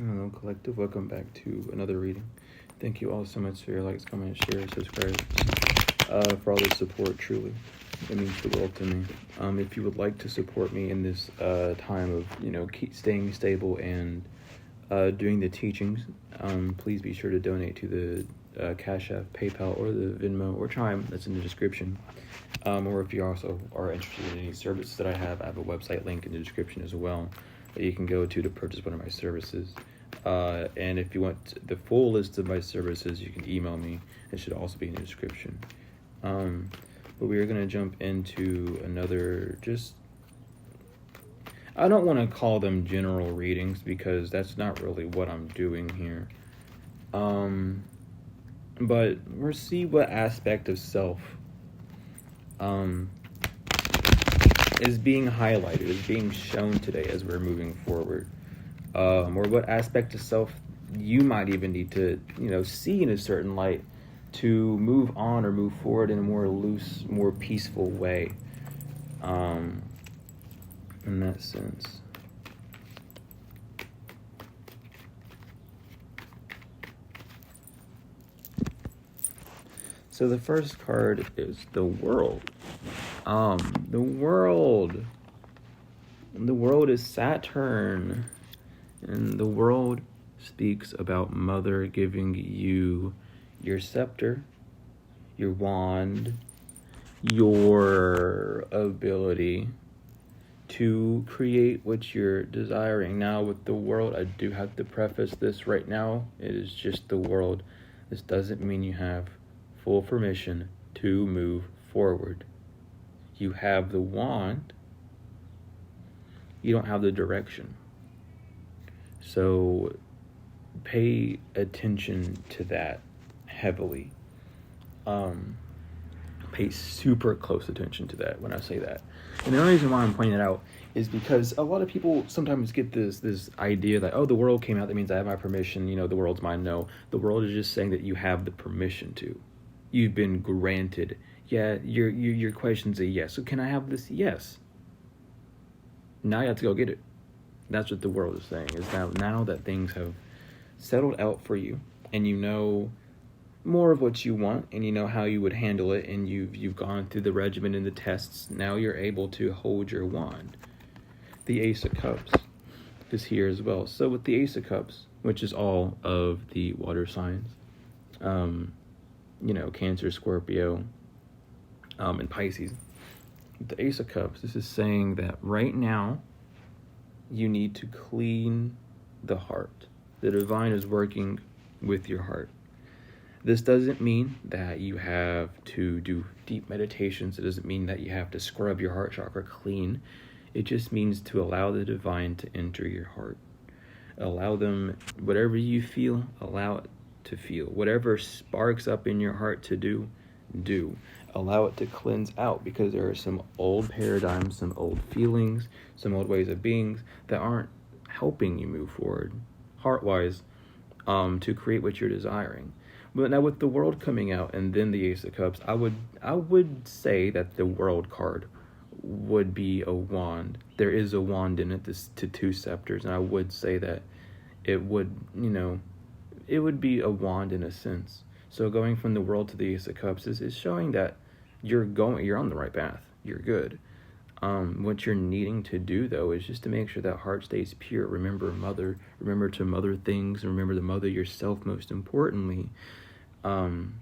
Hello, collective. Welcome back to another reading. Thank you all so much for your likes, comments, shares, subscribes, for all the support. Truly, it means the world to me. If you would like to support me in this time of keep staying stable and doing the teachings, please be sure to donate to the Cash App, PayPal, or the Venmo or Chime that's in the description. Or if you also are interested in any services that I have a website link in the description as well that you can go to purchase one of my services. And if you want the full list of my services, you can email me. It should also be in the description. But we are going to jump into another, I don't want to call them general readings because that's not really what I'm doing here. But we'll see what aspect of self is being highlighted, is being shown today as we're moving forward. Or what aspect of self you might even need to, see in a certain light to move on or move forward in a more loose, more peaceful way. In that sense. So the first card is the World. The World. The World is Saturn. And the World speaks about Mother giving you your scepter, your wand, your ability to create what you're desiring. Now with the World, I do have to preface this right now. It is just the World. This doesn't mean you have full permission to move forward. You have the wand. You don't have the direction. So pay attention to that heavily. Pay super close attention to that when I say that. And the only reason why I'm pointing it out is because a lot of people sometimes get this idea that, oh, the World came out, that means I have my permission, the world's mine. No, the World is just saying that you have the permission to. You've been granted. Yeah, your question's a yes. So can I have this? Yes. Now you have to go get it. That's what the World is saying, is now that things have settled out for you and you know more of what you want and you know how you would handle it and you've gone through the regimen and the tests, now you're able to hold your wand. The Ace of Cups is here as well. So with the Ace of Cups, which is all of the water signs, Cancer, Scorpio, and Pisces. The Ace of Cups, this is saying that right now you need to clean the heart. The divine is working with your heart. This doesn't mean that you have to do deep meditations. It doesn't mean that you have to scrub your heart chakra clean. It just means to allow the divine to enter your heart. Allow them, whatever you feel, allow it to feel. Whatever sparks up in your heart to do. Allow it to cleanse out, because there are some old paradigms, some old feelings, some old ways of being that aren't helping you move forward, heart-wise, to create what you're desiring. But now with the World coming out and then the Ace of Cups, I would say that the World card would be a wand. There is a wand in it, to two scepters, and I would say that it would, it would be a wand in a sense. So going from the World to the Ace of Cups is showing that you're on the right path. You're good. What you're needing to do, though, is just to make sure that heart stays pure. Remember to mother things. Remember to mother yourself, most importantly. And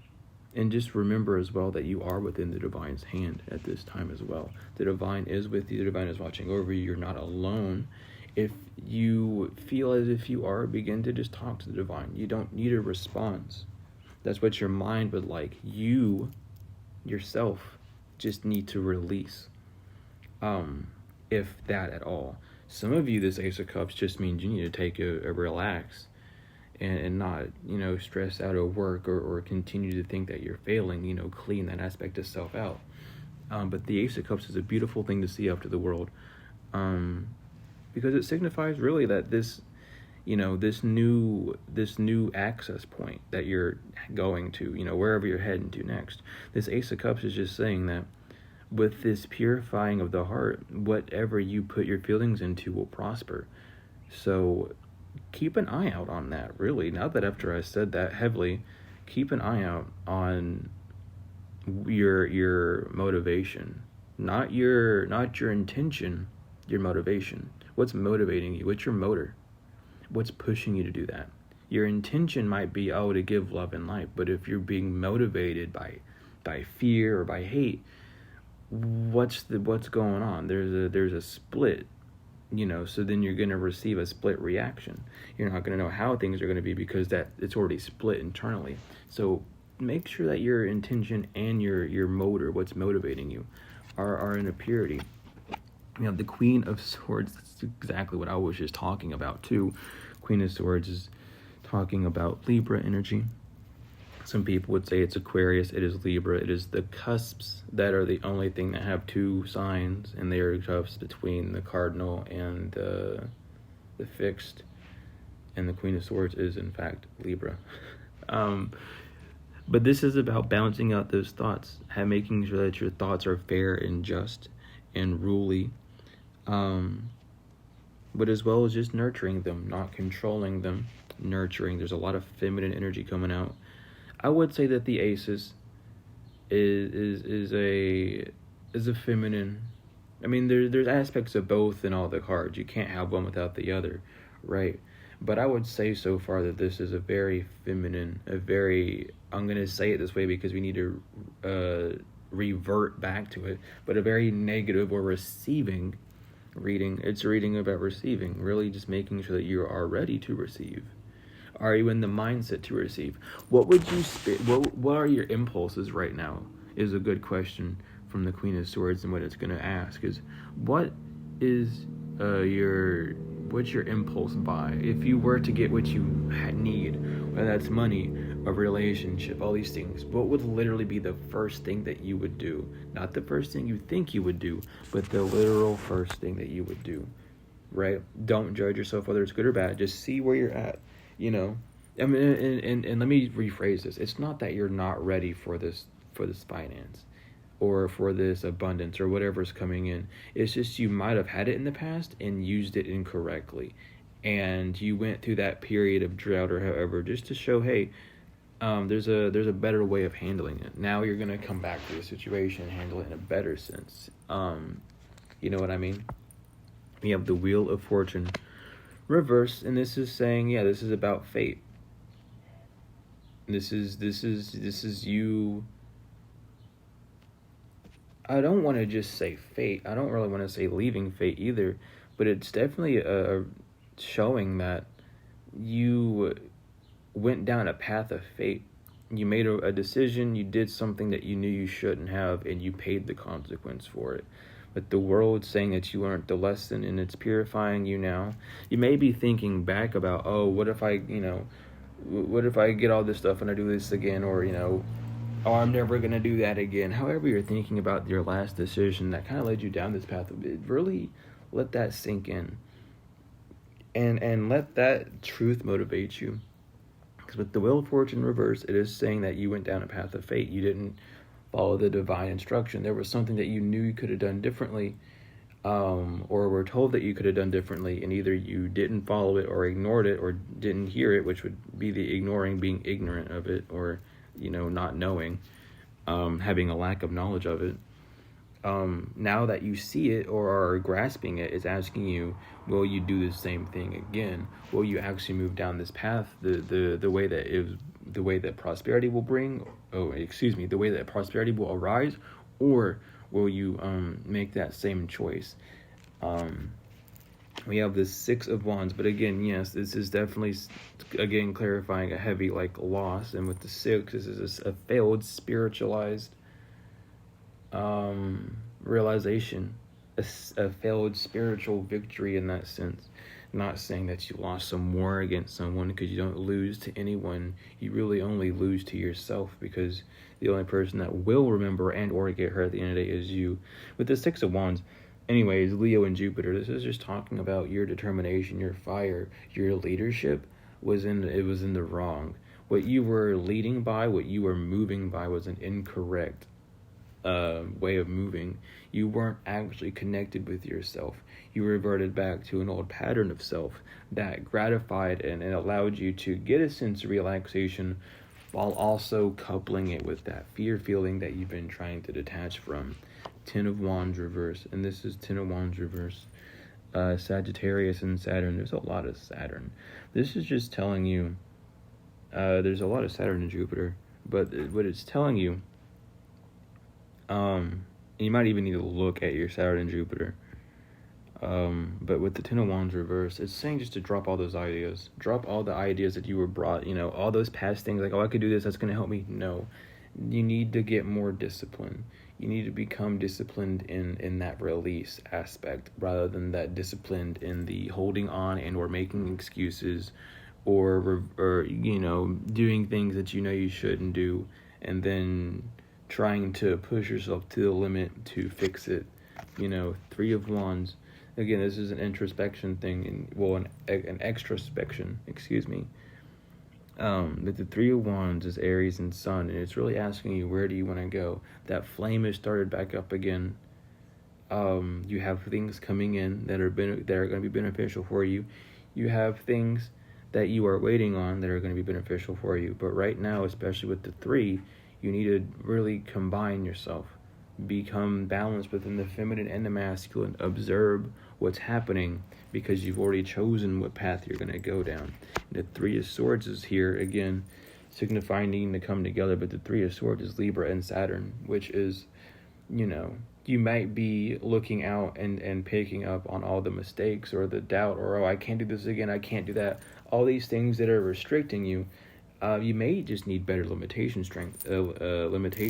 just remember as well that you are within the divine's hand at this time as well. The divine is with you. The divine is watching over you. You're not alone. If you feel as if you are, begin to just talk to the divine. You don't need a response. That's what your mind would like. You, yourself, just need to release. If that at all. Some of you, this Ace of Cups just means you need to take a relax and not, stress out or work or continue to think that you're failing, clean that aspect of self out. But the Ace of Cups is a beautiful thing to see after the World. Because it signifies really that this new access point that you're going to, wherever you're heading to next. This Ace of Cups is just saying that with this purifying of the heart, whatever you put your feelings into will prosper. So keep an eye out on that, really. Now that after I said that heavily, keep an eye out on your motivation. Not your intention, your motivation. What's motivating you? What's your motor? What's pushing you to do that? Your intention might be, to give love and light, but if you're being motivated by fear or by hate, what's going on? There's a split, so then you're going to receive a split reaction. You're not going to know how things are going to be because that it's already split internally. So make sure that your intention and your motor, what's motivating you, are in a purity. The Queen of Swords, that's exactly what I was just talking about too. Queen of Swords is talking about Libra energy. Some people would say it's Aquarius. It is Libra. It is the cusps that are the only thing that have two signs, and they are cusps between the cardinal and the fixed. And the Queen of Swords is, in fact, Libra. But this is about balancing out those thoughts, making sure that your thoughts are fair and just and ruly, but as well as just nurturing them, not controlling them, nurturing. There's a lot of feminine energy coming out. I would say that the Aces is a feminine. I mean, there's aspects of both in all the cards. You can't have one without the other, right? But I would say so far that this is a very feminine, I'm going to say it this way because we need to revert back to it, but a very negative or receiving reading. It's a reading about receiving, really just making sure that you are ready to receive. Are you in the mindset to receive? What would you what are your impulses right now is a good question from the Queen of Swords, and what it's going to ask is, what is what's your impulse buy? If you were to get what you need, whether that's money, a relationship, all these things, what would literally be the first thing that you would do? Not the first thing you think you would do, but the literal first thing that you would do, right? Don't judge yourself whether it's good or bad. Just see where you're at, I mean, and let me rephrase this. It's not that you're not ready for this finance or for this abundance or whatever's coming in. It's just you might have had it in the past and used it incorrectly, and you went through that period of drought or however, just to show, hey, there's a better way of handling it. Now you're gonna come back to the situation and handle it in a better sense. You know what I mean? We have the Wheel of Fortune reverse, and this is saying, this is about fate. This is you. I don't want to just say fate. I don't really want to say leaving fate either, but it's definitely showing that you went down a path of fate. You made a decision, you did something that you knew you shouldn't have, and you paid the consequence for it. But the world's saying that you learned the lesson, and it's purifying you now. You may be thinking back about, what if I get all this stuff and I do this again, or, I'm never going to do that again. However you're thinking about your last decision that kind of led you down this path, really let that sink in. And let that truth motivate you. Because with the Wheel of Fortune reverse, it is saying that you went down a path of fate. You didn't follow the divine instruction. There was something that you knew you could have done differently, or were told that you could have done differently, and either you didn't follow it or ignored it or didn't hear it, which would be the ignoring, being ignorant of it, or not knowing, having a lack of knowledge of it. Now that you see it or are grasping it, it's asking you, will you do the same thing again? Will you actually move down this path the way that prosperity will the way that prosperity will arise, or will you make that same choice? We have the Six of Wands, but again, yes, this is definitely, again, clarifying a heavy loss. And with the Six, this is a failed spiritualized realization, a failed spiritual victory in that sense. Not saying that you lost some war against someone, because you don't lose to anyone. You really only lose to yourself, because the only person that will remember and or get hurt at the end of the day is you. With the Six of Wands, anyways, Leo and Jupiter, this is just talking about your determination, your fire, your leadership was in the wrong. What you were leading by, what you were moving by, was an incorrect way of moving. You weren't actually connected with yourself. You reverted back to an old pattern of self that gratified and allowed you to get a sense of relaxation while also coupling it with that fear feeling that you've been trying to detach from. Ten of Wands reverse, and this is Ten of Wands reverse. Sagittarius and Saturn. There's a lot of Saturn. This is just telling you, there's a lot of Saturn and Jupiter, but what it's telling you, you might even need to look at your Saturn and Jupiter. But with the Ten of Wands reverse, it's saying just to drop all those ideas. Drop all the ideas that you were brought, all those past things like, oh, I could do this, that's going to help me. No. You need to get more discipline. You need to become disciplined in that release aspect rather than that disciplined in the holding on and or making excuses or doing things that you shouldn't do and then trying to push yourself to the limit to fix it. Three of Wands. Again, this is an introspection thing, an extrospection, excuse me. But the Three of Wands is Aries and Sun, and it's really asking you, where do you want to go? That flame has started back up again. You have things coming in that are going to be beneficial for you. You have things that you are waiting on that are going to be beneficial for you. But right now, especially with the three, you need to really combine yourself. Become balanced within the feminine and the masculine. Observe what's happening because you've already chosen what path you're going to go down. The Three of Swords is here again, signifying needing to come together, but the Three of Swords is Libra and Saturn, which is, you might be looking out and picking up on all the mistakes or the doubt or, oh, I can't do this again, I can't do that. All these things that are restricting you. You may just need better limitation strength, unless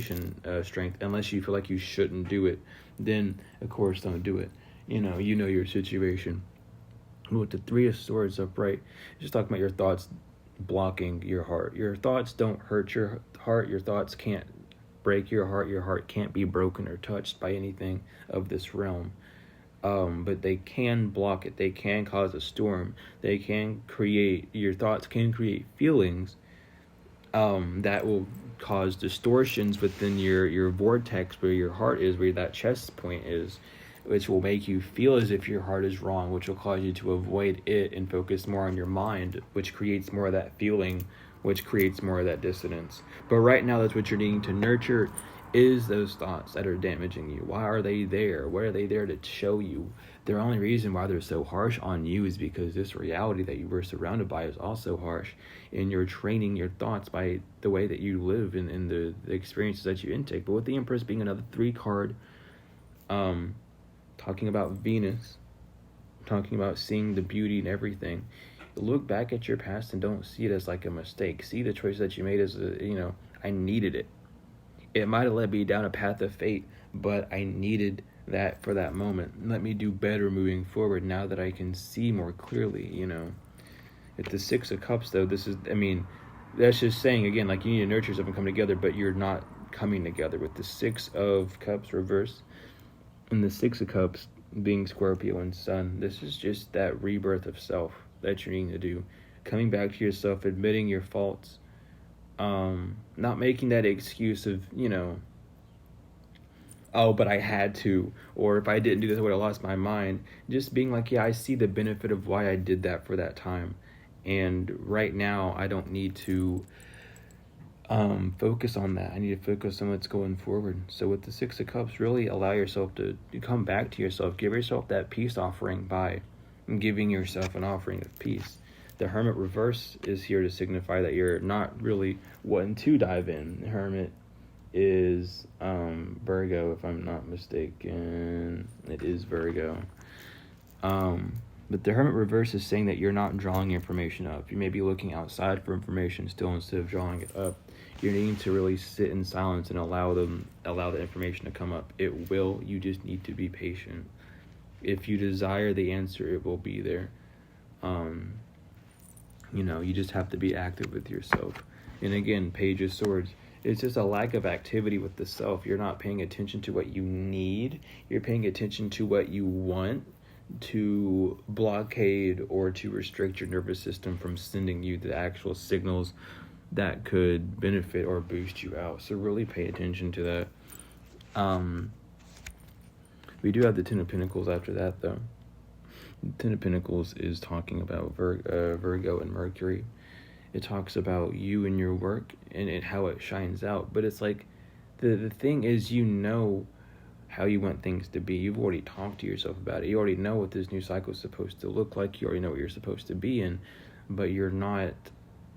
you feel like you shouldn't do it. Then, of course, don't do it. You know your situation. With the Three of Swords upright, just talking about your thoughts blocking your heart. Your thoughts don't hurt your heart. Your thoughts can't break your heart. Your heart can't be broken or touched by anything of this realm. But they can block it. They can cause a storm. Your thoughts can create feelings that will cause distortions within your vortex where your heart is, where that chest point is, which will make you feel as if your heart is wrong, which will cause you to avoid it and focus more on your mind, which creates more of that feeling, which creates more of that dissonance. But right now, that's what you're needing to nurture, is those thoughts that are damaging you. Why are they there? What are they there to show you? The only reason why they're so harsh on you is because this reality that you were surrounded by is also harsh, and you're training your thoughts by the way that you live and the experiences that you intake. But with the Empress being another 3 card, talking about Venus, talking about seeing the beauty in everything, look back at your past and don't see it as like a mistake. See the choice that you made as I needed it. It might have led me down a path of fate, but I needed that for that moment. Let me do better moving forward now that I can see more clearly, At the 6 of Cups, though, that's just saying, again, like you need to nurture yourself and come together, but you're not coming together. With the 6 of Cups reverse and the 6 of Cups being Scorpio and Sun, this is just that rebirth of self that you need to do. Coming back to yourself, admitting your faults, not making that excuse of, oh, but I had to, or if I didn't do this, I would have lost my mind. Just being like, yeah, I see the benefit of why I did that for that time. And right now, I don't need to focus on that. I need to focus on what's going forward. So with the 6 of Cups, really allow yourself to come back to yourself. Give yourself that peace offering by giving yourself an offering of peace. The Hermit reverse is here to signify that you're not really wanting to dive in. The Hermit is Virgo, if I'm not mistaken. It is Virgo. But the Hermit reverse is saying that you're not drawing information up. You may be looking outside for information still instead of drawing it up. You're needing to really sit in silence and allow the information to come up. It will. You just need to be patient. If you desire the answer, it will be there. You just have to be active with yourself. And again, Page of Swords. It's just a lack of activity with the self. You're not paying attention to what you need. You're paying attention to what you want to blockade or to restrict your nervous system from sending you the actual signals that could benefit or boost you out. So really pay attention to that. We do have the Ten of Pentacles after that, though. The Ten of Pentacles is talking about Virgo and Mercury. It talks about you and your work and how it shines out. But it's like, the thing is, you know how you want things to be. You've already talked to yourself about it. You already know what this new cycle is supposed to look like. You already know what you're supposed to be in. But you're not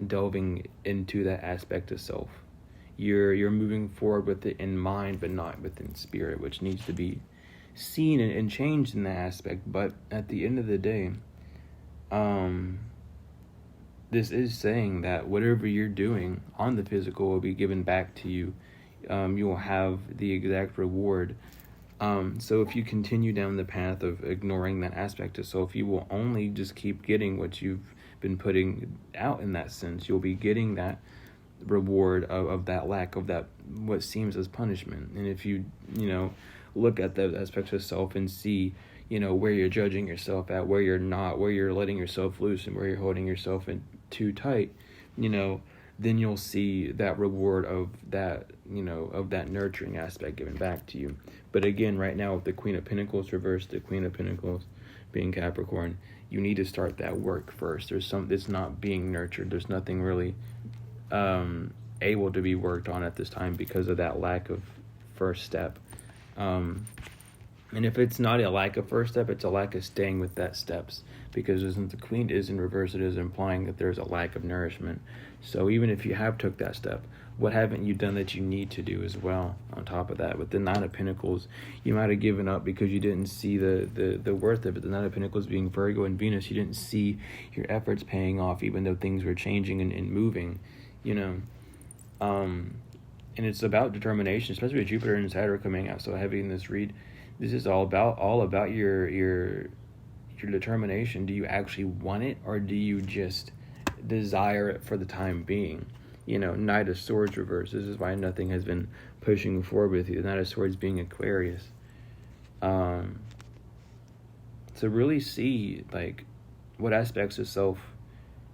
delving into that aspect of self. You're moving forward with it in mind, but not within spirit, which needs to be seen and changed in that aspect. But at the end of the day, this is saying that whatever you're doing on the physical will be given back to you. You will have the exact reward. So if you continue down the path of ignoring that aspect of self, you will only just keep getting what you've been putting out in that sense. You'll be getting that reward of that lack of that, what seems as punishment. And if you look at those aspects of self and see, where you're judging yourself at, where you're not, where you're letting yourself loose and where you're holding yourself in too tight, then you'll see that reward of that, of that nurturing aspect given back to you. But again, right now with the Queen of Pentacles reversed, the Queen of Pentacles being Capricorn, you need to start that work first. There's something that's not being nurtured. There's nothing really able to be worked on at this time because of that lack of first step. And if it's not a lack of first step, it's a lack of staying with that steps, because the Queen is in reverse, it is implying that there's a lack of nourishment. So even if you have took that step, what haven't you done that you need to do as well? On top of that, with the Nine of Pentacles, you might have given up because you didn't see the worth of it. The Nine of Pentacles being Virgo and Venus, you didn't see your efforts paying off, even though things were changing and moving, and it's about determination, especially with Jupiter and Saturn coming out so heavy in this read. This is all about your determination. Do you actually want it, or do you just desire it for the time being? Knight of Swords reverse. This is why nothing has been pushing forward with you. The Knight of Swords being Aquarius. So really see what aspects of self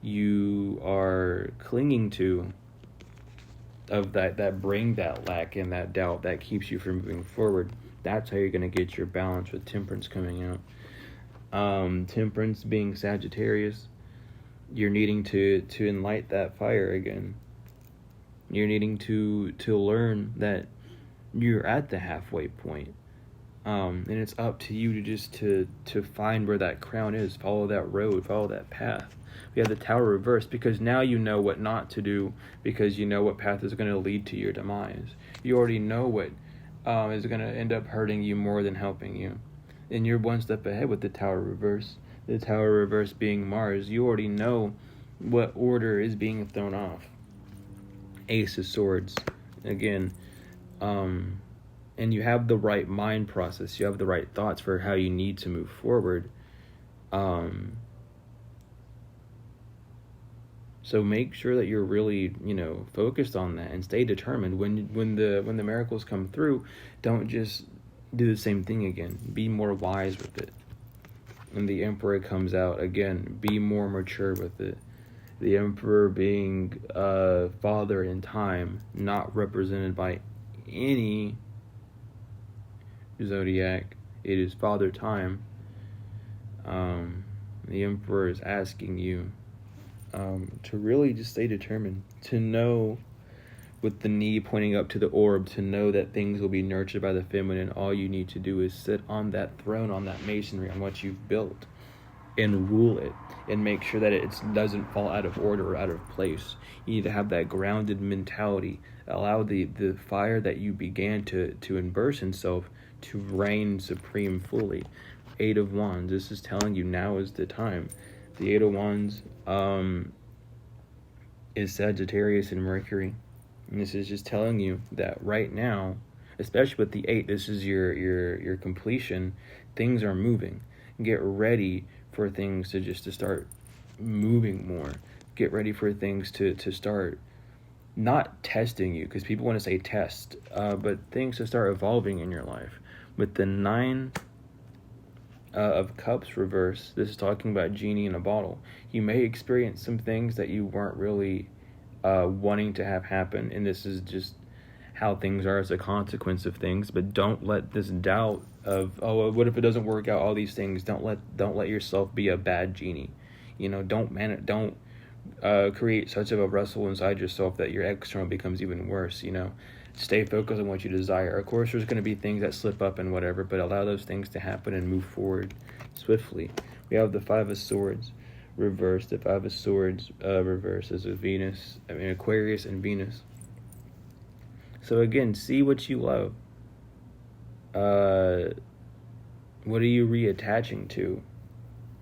you are clinging to, of that bring that lack and that doubt that keeps you from moving forward. That's how you're going to get your balance with Temperance coming out. Temperance being Sagittarius, you're needing to enlight that fire again. You're needing to learn that you're at the halfway point. And it's up to you to find where that crown is. Follow that road, follow that path. We have the Tower reversed because now you know what not to do, because you know what path is going to lead to your demise. You already know what is going to end up hurting you more than helping you. And you're one step ahead with the Tower reverse. The Tower reverse being Mars. You already know what order is being thrown off. Ace of Swords. Again, and you have the right mind process. You have the right thoughts for how you need to move forward. So make sure that you're really, focused on that and stay determined. When the miracles come through, don't just do the same thing again. Be more wise with it. And the Emperor comes out again. Be more mature with it. The Emperor being father in time, not represented by any zodiac. It is Father Time. The Emperor is asking you to really just stay determined, to know, with the knee pointing up to the orb, to know that things will be nurtured by the feminine. All you need to do is sit on that throne, on that masonry, on what you've built, and rule it, and make sure that it doesn't fall out of order or out of place. You need to have that grounded mentality. Allow the fire that you began to immerse in self to reign supreme fully. Eight of Wands. This is telling you now is the time. The Eight of Wands is Sagittarius and Mercury. And this is just telling you that right now, especially with the 8, this is your completion. Things are moving. Get ready for things to start moving more. Get ready for things to start not testing you, because people want to say test, but things to start evolving in your life. With the 9 of Cups reverse, this is talking about genie in a bottle. You may experience some things that you weren't really wanting to have happen, and this is just how things are as a consequence of things, but don't let this doubt of, oh, what if it doesn't work out, all these things, don't let yourself be a bad genie. Don't create such of a wrestle inside yourself that your external becomes even worse. Stay focused on what you desire. Of course, there's going to be things that slip up and whatever, but allow those things to happen and move forward swiftly. We have the Five of Swords reversed. The Five of Swords reversed is Aquarius and Venus. So again, see what you love. What are you reattaching to?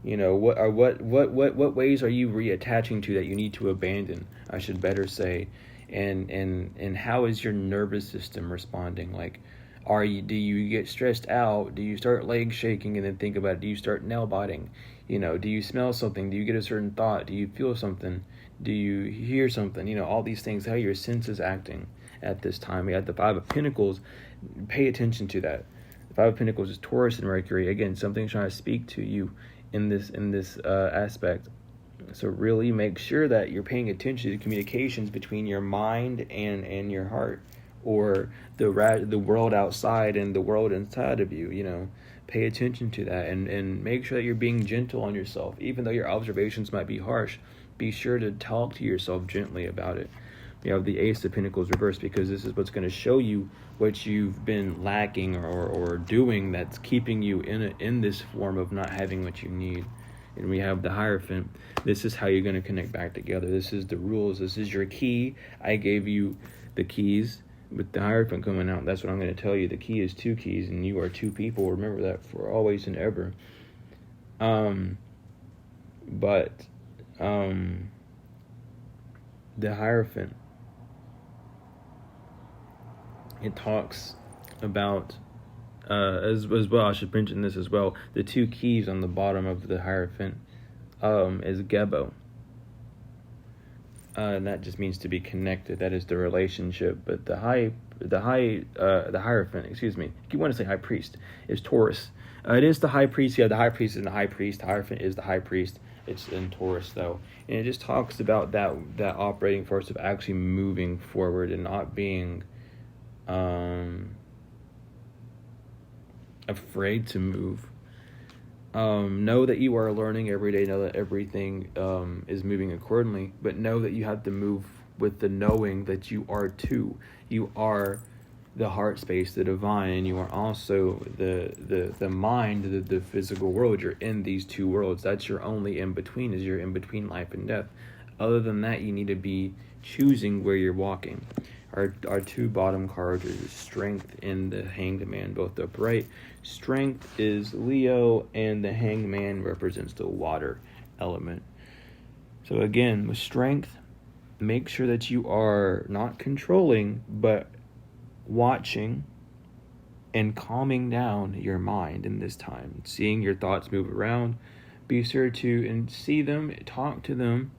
What ways are you reattaching to that you need to abandon? I should better say. And how is your nervous system responding? Like, do you get stressed out? Do you start leg shaking and then think about it? Do you start nail biting? Do you smell something? Do you get a certain thought? Do you feel something? Do you hear something? All these things, how your senses acting at this time. We had the Five of Pentacles. Pay attention to that. The Five of Pentacles is Taurus and Mercury. Again, something's trying to speak to you in this aspect. So really make sure that you're paying attention to communications between your mind and your heart, or the world outside and the world inside of you. Pay attention to that and make sure that you're being gentle on yourself. Even though your observations might be harsh, be sure to talk to yourself gently about it. We have the Ace of Pentacles reversed because this is what's going to show you what you've been lacking or doing that's keeping you in this form of not having what you need. And we have the Hierophant. This is how you're going to connect back together. This is the rules. This is your key. I gave you the keys. With the Hierophant coming out, that's what I'm going to tell you. The key is two keys, and you are two people. Remember that for always and ever. The Hierophant, it talks about as well. I should mention this as well. The two keys on the bottom of the Hierophant is Gebo. And that just means to be connected. That is the relationship. But the Hierophant, excuse me, you want to say High Priest, is Taurus. It is the High Priest. Yeah, the High Priest is the High Priest. The Hierophant is the High Priest. It's in Taurus though, and it just talks about that operating force of actually moving forward and not being afraid to move. Know that you are learning every day. Know that everything is moving accordingly, but know that you have to move with the knowing that you are too. You are the heart space, the divine, and you are also the mind, the physical world. You're in these two worlds. That's your only in-between, is you're in between life and death. Other than that, you need to be choosing where you're walking. Our two bottom cards are Strength and the Hanged Man, both upright. Strength is Leo, and the Hanged Man represents the water element. So again, with Strength, make sure that you are not controlling, but watching and calming down your mind in this time. Seeing your thoughts move around, be sure to see them, talk to them,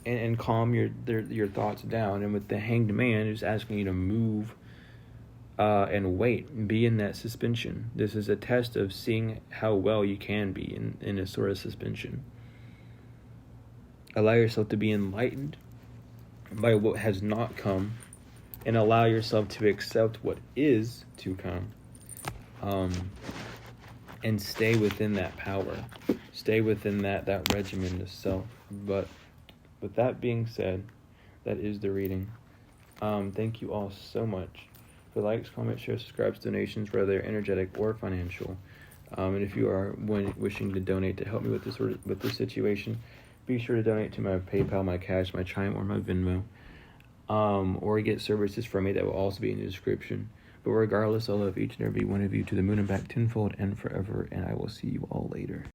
and calm your thoughts down. And with the Hanged Man, is asking you to move and wait and be in that suspension. This is a test of seeing how well you can be in a sort of suspension. Allow yourself to be enlightened by what has not come, and allow yourself to accept what is to come, and stay within that power, stay within that regimen of self. But with that being said, that is the reading. Thank you all so much for likes, comments, shares, subscribes, donations, whether they're energetic or financial. And if you are wishing to donate to help me with this situation, be sure to donate to my PayPal, my Cash, my Chime, or my Venmo. Or get services from me that will also be in the description. But regardless, I love each and every one of you to the moon and back tenfold and forever, and I will see you all later.